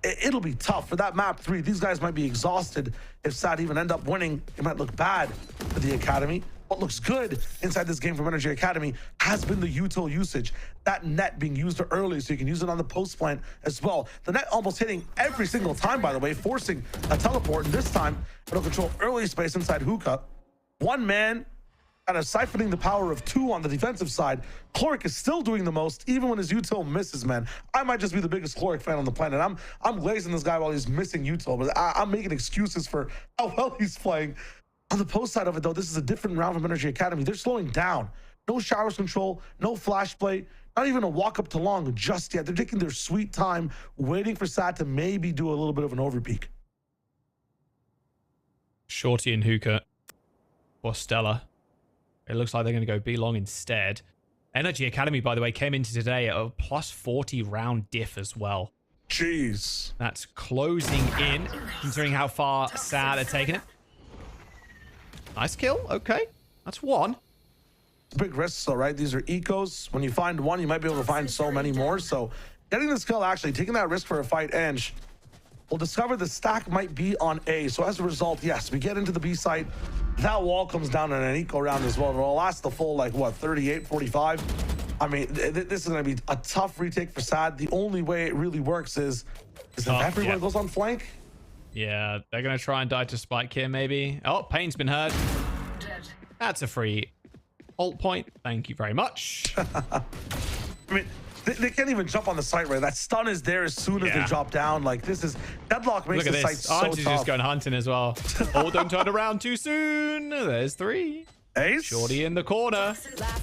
It'll be tough for that map 3. These guys might be exhausted. If SaD even end up winning, it might look bad for the Academy. What looks good inside this game from NRG Academy has been the util usage. That net being used early so you can use it on the post plant as well. The net almost hitting every single time, by the way, forcing a teleport. And this time, it'll control early space inside hookah. One man kind of siphoning the power of 2 on the defensive side. Chloric is still doing the most, even when his util misses, man. I might just be the biggest Chloric fan on the planet. I'm glazing this guy while he's missing util, but I'm making excuses for how well he's playing. On the post side of it, though, this is a different round from NRG Academy. They're slowing down. No showers control, no flash play, not even a walk up to long just yet. They're taking their sweet time, waiting for SaD to maybe do a little bit of an overpeak. Shorty and hookah. Or Stella. It looks like they're going to go B long instead. NRG Academy, by the way, came into today at a plus 40 round diff as well. Jeez. That's closing in, considering how far SaD are taking it. Nice kill. Okay. That's one. Big risks, though, right? These are ecos. When you find one, you might be able to find so many more. So getting this kill, actually, taking that risk for a fight, and we'll discover the stack might be on A. So as a result, yes, we get into the B site. That wall comes down in an eco round as well. It'll last the full, like, what, 38, 45? I mean, this is going to be a tough retake for SaD. The only way it really works is if everyone goes on flank. Yeah, they're going to try and die to spike here, maybe. Oh, Pain's been hurt. That's a free ult point. Thank you very much. I mean, they can't even jump on the site, right? That stun is there as soon as they drop down. Like, this is... Deadlock makes the site so tough. Just going hunting as well. Oh, don't turn around too soon. There's 3. Ace? Shorty in the corner.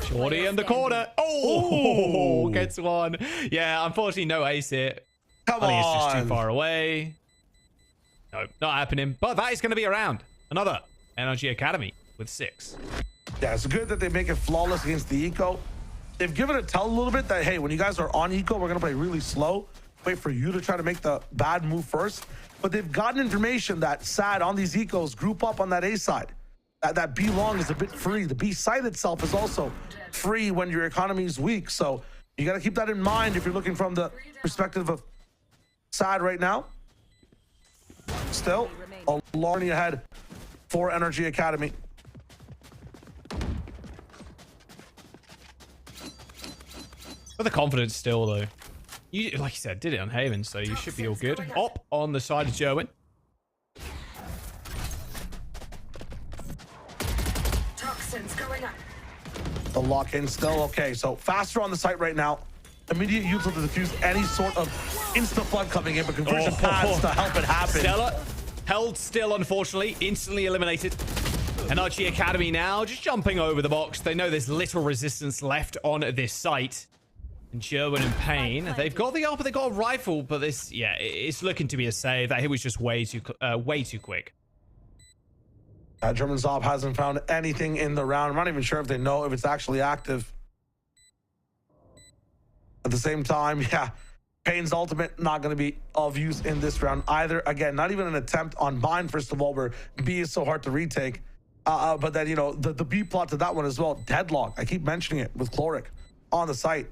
Shorty in the corner. Oh, gets one. Yeah, unfortunately, no ace here. I think it's just too far away. No, not happening. But that is going to be around. Another NRG Academy with 6. Yeah, it's good that they make it flawless against the eco. They've given it tell a little bit that, hey, when you guys are on eco, we're going to play really slow. Wait for you to try to make the bad move first. But they've gotten information that SaD on these ecos group up on that A side. That B long is a bit free. The B side itself is also free when your economy is weak. So you got to keep that in mind if you're looking from the perspective of SaD right now. Still, a long ahead for NRG Academy. But the confidence still, though. You, like you said, did it on Haven, so you should be all good. Op on the side of Jerwin. Toxins going up. The lock-in still okay. So faster on the site right now. Immediate use to defuse any sort of insta-flood coming in, but conversion paths to help it happen. Stella held still, unfortunately. Instantly eliminated. NRG Academy now just jumping over the box. They know there's little resistance left on this site. And Jerwin and Payne, they've got the upper, they've got a rifle, but this, yeah, it's looking to be a save. That hit was just way too quick. German Zob hasn't found anything in the round. I'm not even sure if they know if it's actually active. At the same time, yeah, Payne's ultimate not going to be of use in this round either. Again, not even an attempt on bind, first of all, where B is so hard to retake. But then, you know, the B plot to that one as well. Deadlock. I keep mentioning it with Chloric on the site.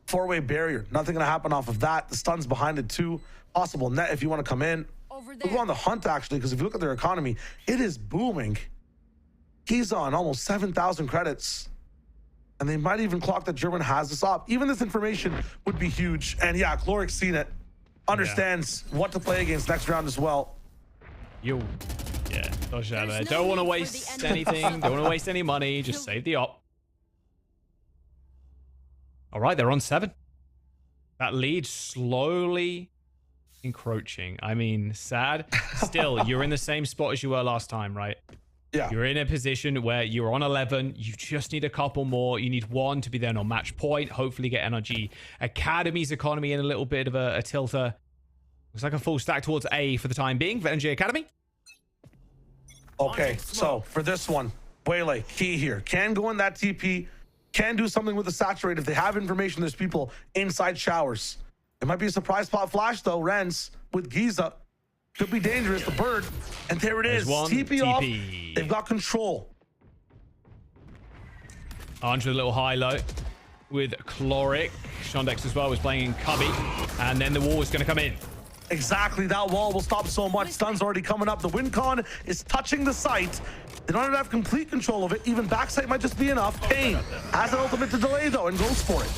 4-way barrier. Nothing going to happen off of that. The stun's behind it too. Possible net if you want to come in. We'll go on the hunt, actually, because if you look at their economy, it is booming. He's on almost 7,000 credits. And they might even clock that German has this up. Even this information would be huge. And yeah, Chloric's seen it. Understands what to play against next round as well. Yo. Yeah, dodge out of there. Don't want to waste anything. Don't want to waste any money. Just save the op. All right, they're on 7. That lead slowly encroaching. I mean, SaD. Still, you're in the same spot as you were last time, right? Yeah. You're in a position where you're on 11. You just need a couple more. You need 1 to be there on match point. Hopefully get NRG Academy's economy in a little bit of a tilter. Looks like a full stack towards A for the time being for NRG Academy. Okay, so for this one, Waylay, key here. Can go in that TP. Can do something with the saturate. If they have information, there's people inside showers. It might be a surprise pop flash, though. Rens with Giza. Could be dangerous, the bird. And there it is. TP off. They've got control. Andre a little high-low with Chloric. Shondex as well was playing in Cubby. And then the wall is going to come in. Exactly. That wall will stop so much. Stun's already coming up. The win con is touching the site. They don't have complete control of it. Even backside might just be enough. Payne has an ultimate to delay, though, and goes for it.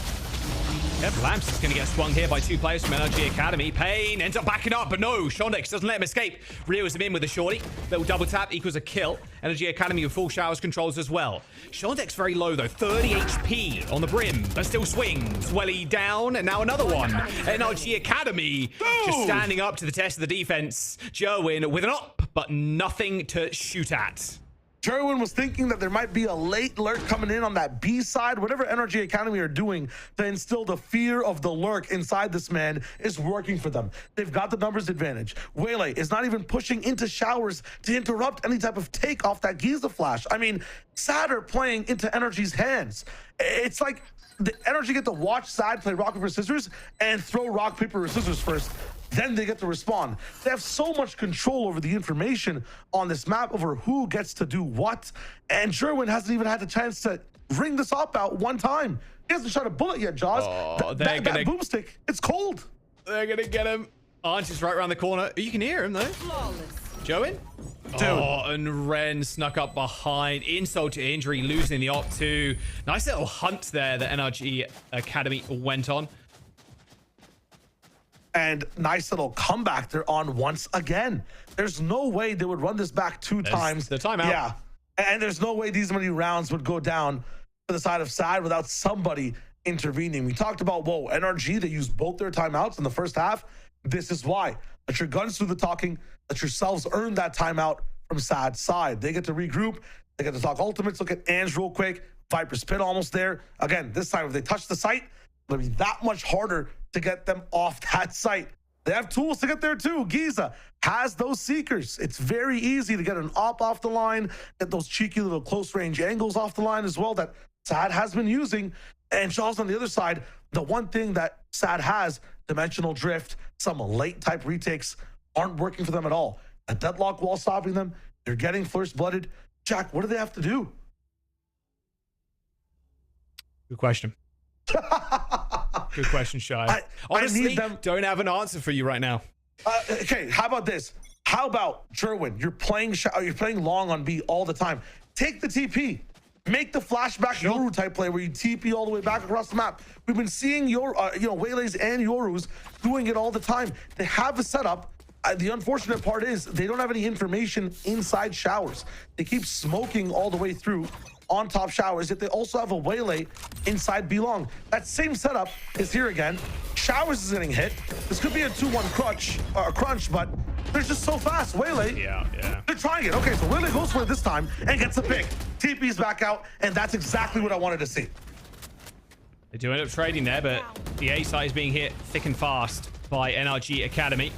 Yep, Lamps is going to get swung here by 2 players from NRG Academy. Payne ends up backing up, but no, Shondex doesn't let him escape. Reels him in with a shorty. Little double tap equals a kill. NRG Academy with full showers controls as well. Shondex very low, though. 30 HP on the brim, but still swings. Welly down, and now another one. NRG Academy just standing up to the test of the defense. Jerwin with an op, but nothing to shoot at. Jerwin was thinking that there might be a late lurk coming in on that B side. Whatever NRG Academy are doing to instill the fear of the lurk inside this man is working for them. They've got the numbers advantage. Waylay is not even pushing into showers to interrupt any type of take off that Giza flash. I mean, SaD are playing into NRG's hands. It's like the NRG get to watch SaD play rock, paper, scissors and throw rock, paper, or scissors first. Then they get to respond. They have so much control over the information on this map, over who gets to do what. And Jerwin hasn't even had the chance to ring this op out one time. He hasn't shot a bullet yet, Jaws. Oh, that boomstick, it's cold. They're going to get him. Arndt is right around the corner. You can hear him, though. Jerwin? Dude. Oh, and Ren snuck up behind. Insult to injury, losing the op too. Nice little hunt there that NRG Academy went on. And nice little comeback they're on once again. There's no way they would run this back 2 times. The timeout. Yeah. And there's no way these many rounds would go down to the side of SaD without somebody intervening. We talked about, whoa, NRG, they used both their timeouts in the first half. This is why. Let your guns do the talking. Let yourselves earn that timeout from SaD's side. They get to regroup. They get to talk ultimates. Look at Ange real quick. Viper's Pit almost there. Again, this time, if they touch the site, it'll be that much harder to get them off that site. They have tools to get there too. Giza has those seekers. It's very easy to get an op off the line, get those cheeky little close range angles off the line as well that SaD has been using. And Charles on the other side, the one thing that SaD has, dimensional drift, some late type retakes aren't working for them at all. A deadlock wall stopping them. They're getting first blooded. Jack, what do they have to do? Good question. Good question, Shy. Honestly, don't have an answer for you right now. Okay, how about this? How about Jerwin? You're playing long on B all the time. Take the TP. Make the flashback Yoru type play where you TP all the way back across the map. We've been seeing your, Waylays and Yorus doing it all the time. They have a setup. The unfortunate part is they don't have any information inside showers. They keep smoking all the way through on top showers, yet they also have a Waylay inside B-Long. That same setup is here again. Showers is getting hit. This could be a 2-1 crunch, but they're just so fast. Waylay, they're trying it. Okay, so Waylay goes for it this time and gets the pick. TP's back out, and that's exactly what I wanted to see. They do end up trading there, but the A side is being hit thick and fast by NRG Academy.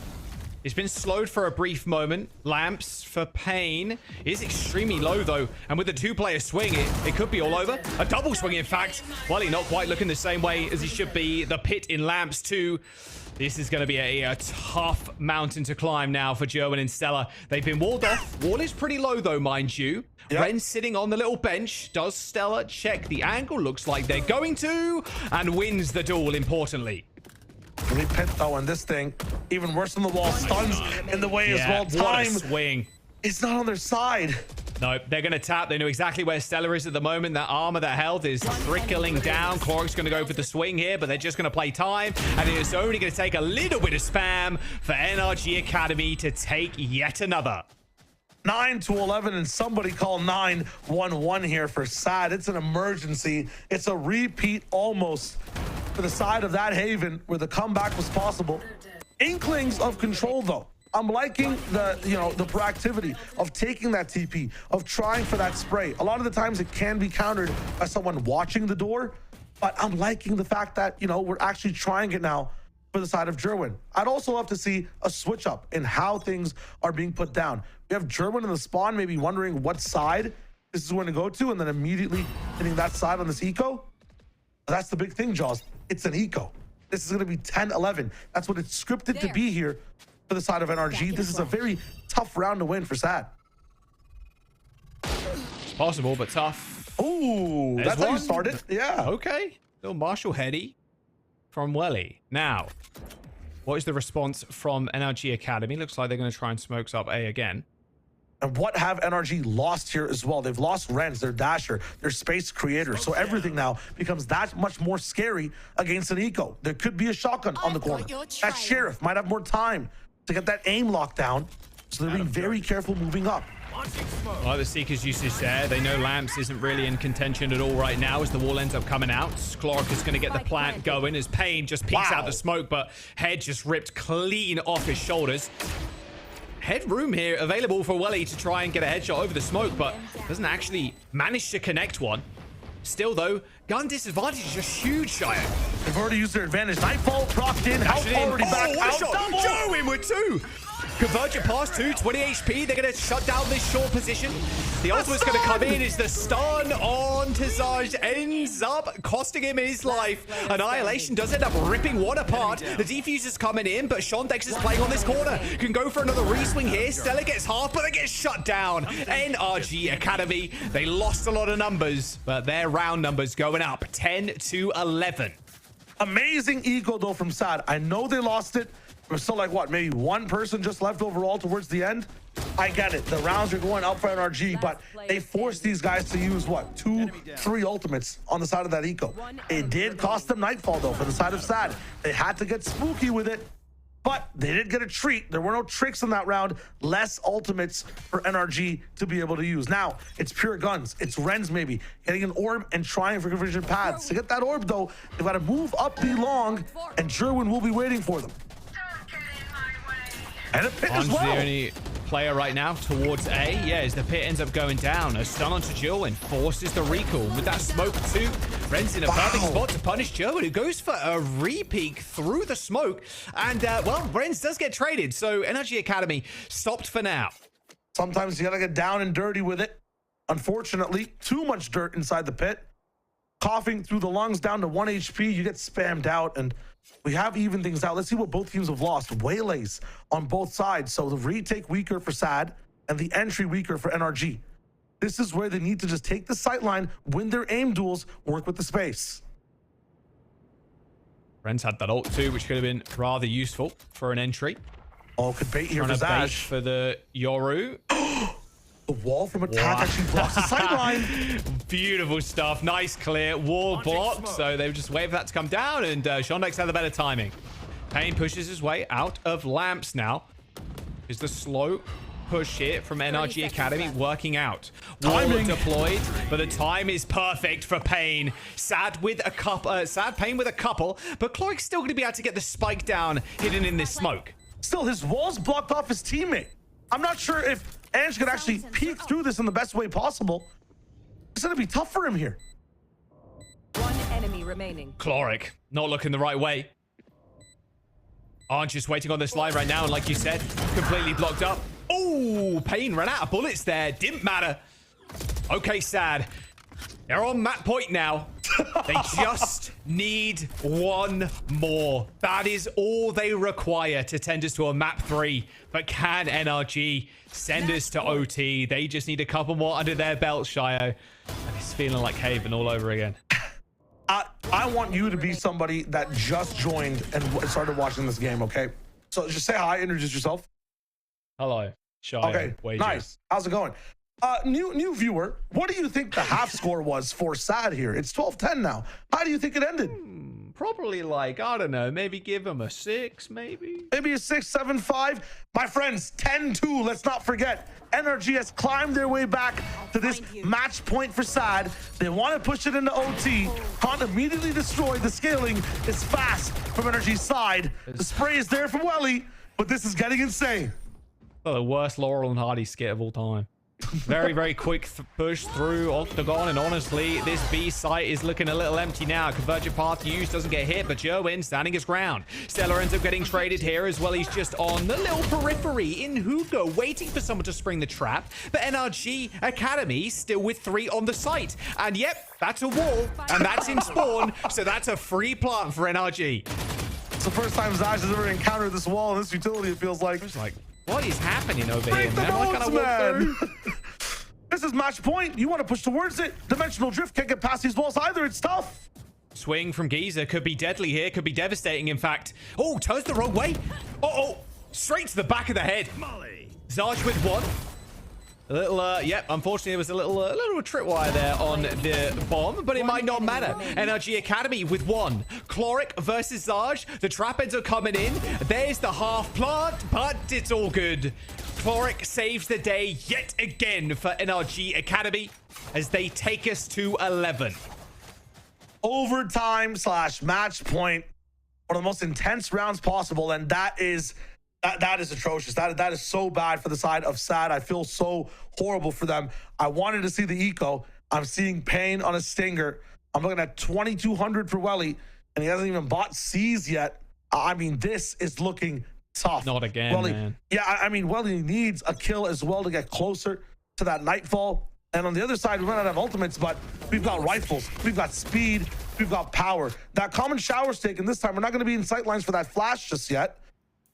It's been slowed for a brief moment. Lamps for Pain is extremely low, though. And with the two-player swing, it could be all over. A double swing, in fact. Well, he's not quite looking the same way as he should be. The pit in Lamps, too. This is going to be a tough mountain to climb now for Jerwin and Stella. They've been walled off. Wall is pretty low, though, mind you. Yep. Ren sitting on the little bench. Does Stella check the angle? Looks like they're going to. And wins the duel, importantly. Really pit though on this thing. Even worse than the wall. Stuns in the way as well. Time swing. It's not on their side. No, they're going to tap. They know exactly where Stella is at the moment. That armor, that health is trickling down. Clark's going to go for the swing here, but they're just going to play time. And it is only going to take a little bit of spam for NRG Academy to take yet another. 9-11, and somebody call 911 here for SaD. It's an emergency. It's a repeat almost for the side of that Haven where the comeback was possible. Inklings of control, though. I'm liking the proactivity of taking that TP, of trying for that spray. A lot of the times it can be countered by someone watching the door, but I'm liking the fact that, we're actually trying it now for the side of Jerwin. I'd also love to see a switch up in how things are being put down. We have Jerwin in the spawn, maybe wondering what side this is going to go to, and then immediately hitting that side on this eco. That's the big thing, Jaws. It's an eco. This is going to be 10-11. That's what it's scripted to be here for the side of NRG. This is a very tough round to win for SaD. Possible, but tough. Ooh, that's how you started. Yeah. Okay. Little Marshall Heady from Welly. Now, what is the response from NRG Academy? Looks like they're going to try and smoke up A again. And what have NRG lost here as well? They've lost Renz, their dasher, their space creator. So everything now becomes that much more scary against an eco. There could be a shotgun on the corner. That sheriff might have more time to get that aim locked down. So they're being very careful moving up. Well, the Seeker's usage there. They know Lamps isn't really in contention at all right now as the wall ends up coming out. Clark is going to get the plant going as Pain just peeks out the smoke, but Head just ripped clean off his shoulders. Headroom here available for Welly to try and get a headshot over the smoke, but doesn't actually manage to connect one. Still, though, gun disadvantage is just huge, Shire. They've already used their advantage. Nightfall procced in. Health already back out. Double. Joe in with two. Convergent past 2, 20 HP. They're going to shut down this short position. The ultimate's going to come in as the stun on Tazaj ends up costing him his life. Annihilation does end up ripping one apart. The defuser's coming in, but Shondex is playing on this corner. Can go for another re-swing here. Stella gets half, but they get shut down. NRG Academy, they lost a lot of numbers, but their round numbers going up 10-11. Amazing ego, though, from SaD. I know they lost it. We're still like, what, maybe one person just left overall towards the end? I get it. The rounds are going up for NRG, but they forced these guys to use, what, 2-3 ultimates on the side of that eco. It did cost them Nightfall, though, for the side of SaD. They had to get spooky with it, but they did get a treat. There were no tricks in that round. Less ultimates for NRG to be able to use. Now, it's pure guns. It's Renz, maybe, getting an orb and trying for conversion paths. To get that orb, though, they've got to move up B-Long, and Jerwin will be waiting for them. And a pit as well. The only player right now towards A. Yeah, as the pit ends up going down. A stun onto Jerwin forces the recall. With that smoke too, Ren's in a perfect spot to punish Jerwin, who goes for a re-peek through the smoke. And, well, Renz does get traded. So NRG Academy stopped for now. Sometimes you got to get down and dirty with it. Unfortunately, too much dirt inside the pit. Coughing through the lungs down to 1 HP. You get spammed out, and we have even things out. Let's see what both teams have lost. Waylays on both sides. So the retake weaker for SaD and the entry weaker for NRG. This is where they need to just take the sight line, win their aim duels, work with the space. Ren's had that ult too, which could have been rather useful for an entry. Oh, could bait here for SaD. Zaj. For the Yoru. The wall from attack actually blocks the sideline. Beautiful stuff. Nice clear. Wall blocked. So they just wait for that to come down, and Shondex had the better timing. Payne pushes his way out of lamps now. Is the slow push here from NRG Academy working out? Wall deployed, but the time is perfect for Payne. SaD with a couple, Payne with a couple, but Cloric's still going to be able to get the spike down hidden in this smoke. Still, his wall's blocked off his teammate. I'm not sure if Ange could actually peek through this in the best way possible. It's going to be tough for him here. One enemy remaining. Cloric not looking the right way. Aren't just waiting on this line right now, and like you said, completely blocked up. Oh, Payne ran out of bullets there. Didn't matter. Okay, SaD. They're on map point now. They just need one more. That is all they require to send us to a map 3. But can NRG send us to OT? They just need a couple more under their belt, Shio. And it's feeling like Haven all over again. I want you to be somebody that just joined and started watching this game, okay? So just say hi, introduce yourself. Hello, Shio. Okay, nice. How's it going? New viewer, what do you think the half score was for SaD here? It's 12-10 now. How do you think it ended? Probably like, I don't know, maybe give him a 6, maybe? Maybe a 6, 7, 5. My friends, 10-2. Let's not forget. NRG has climbed their way back to this match point for SaD. They want to push it into OT. Can't immediately destroy. The scaling is fast from NRG's side. The spray is there from Welly, but this is getting insane. The worst Laurel and Hardy skit of all time. Very, very quick push through Octagon, and honestly, this B site is looking a little empty now. Convergent path used, doesn't get hit, but Jerwin standing his ground. Stellar ends up getting traded here as well. He's just on the little periphery in Hugo, waiting for someone to spring the trap. But NRG Academy still with 3 on the site. And yep, that's a wall, and that's in spawn, so that's a free plant for NRG. It's the first time Zaj has ever encountered this wall in this utility, it feels like. It's like, what is happening over here, man? Why can't I walk through? This is match point. You want to push towards it. Dimensional drift can't get past these walls either. It's tough. Swing from Giza could be deadly here. Could be devastating, in fact. Oh, turns the wrong way. Uh-oh. Straight to the back of the head. Zarge with 1. A little, yep, unfortunately, there was a little tripwire there on the bomb, but it might not matter. NRG Academy with 1. Cloric versus Zarge. The trap ends up coming in. There's the half plant, but it's all good. Cloric saves the day yet again for NRG Academy as they take us to 11. Overtime / match point. One of the most intense rounds possible, and that is atrocious. That is so bad for the side of SaD. I feel so horrible for them. I wanted to see the eco. I'm seeing Payne on a stinger. I'm looking at 2,200 for Welly, and he hasn't even bought C's yet. I mean, this is looking tough. Not again, Welly, man. Yeah, I mean, Welly needs a kill as well to get closer to that nightfall. And on the other side, we might not have ultimates, but we've got rifles, we've got speed, we've got power. That common shower's taken this time. We're not going to be in sight lines for that flash just yet.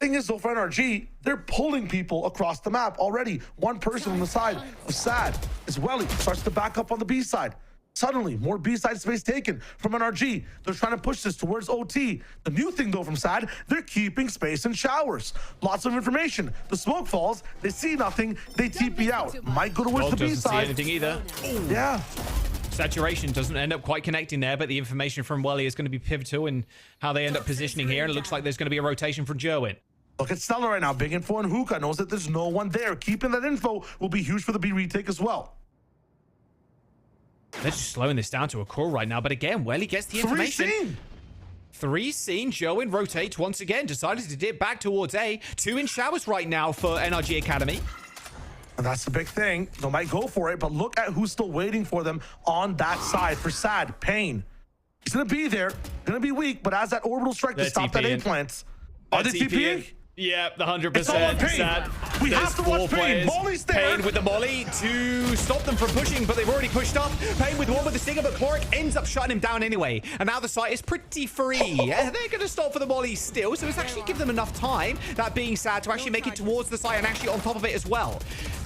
Thing is, though, for NRG, they're pulling people across the map already. One person on the side of SaD is Welly, starts to back up on the B side. Suddenly, more B side space taken from NRG. They're trying to push this towards OT. The new thing, though, from SaD, they're keeping space in showers. Lots of information. The smoke falls, they see nothing, they TP out. Might go towards the B doesn't see side. anything either. Yeah. Saturation doesn't end up quite connecting there, but the information from Welly is going to be pivotal in how they end up positioning here, and it looks like there's going to be a rotation from Jerwin. Look at Stellar right now. Big info, and Hookah knows that there's no one there. Keeping that info will be huge for the B retake as well. They're just slowing this down to a crawl right now, but again, Welly gets the information. 3 seen. Jerwin rotates once again. Decided to dip back towards A. 2 in showers right now for NRG Academy. And that's the big thing. They might go for it, but look at who's still waiting for them on that side for SaD. Payne. He's going to be there. Going to be weak, but as that orbital strike to stop that A plants. Are they TPing? Yeah, the 100%. SaD. We have to watch Payne. Molly's there. Payne with the molly to stop them from pushing, but they've already pushed up. Payne with 1 with the stinger, but Cloric ends up shutting him down anyway. And now the site is pretty free. They're going to stop for the molly still, so it's actually give them enough time, that being SaD, to actually make it towards the site and actually on top of it as well.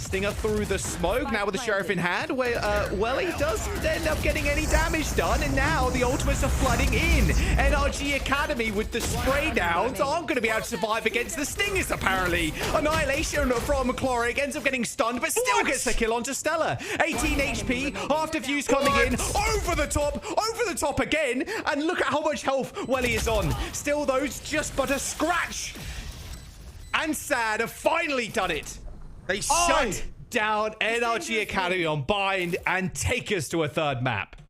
Stinger through the smoke. Now with the Sheriff in hand, where, well, he doesn't end up getting any damage done. And now the ultimates are flooding in. NRG Academy with the spray downs aren't going to be able to survive against the Stingers, apparently. Annihilation from Chloric ends up getting stunned, but still gets the kill onto Stella. 18 HP, half defuse coming in. Over the top again. And look at how much health Welly is on. Still, though, just but a scratch. And SaD have finally done it. They shut down NRG Academy on Bind and take us to a third map.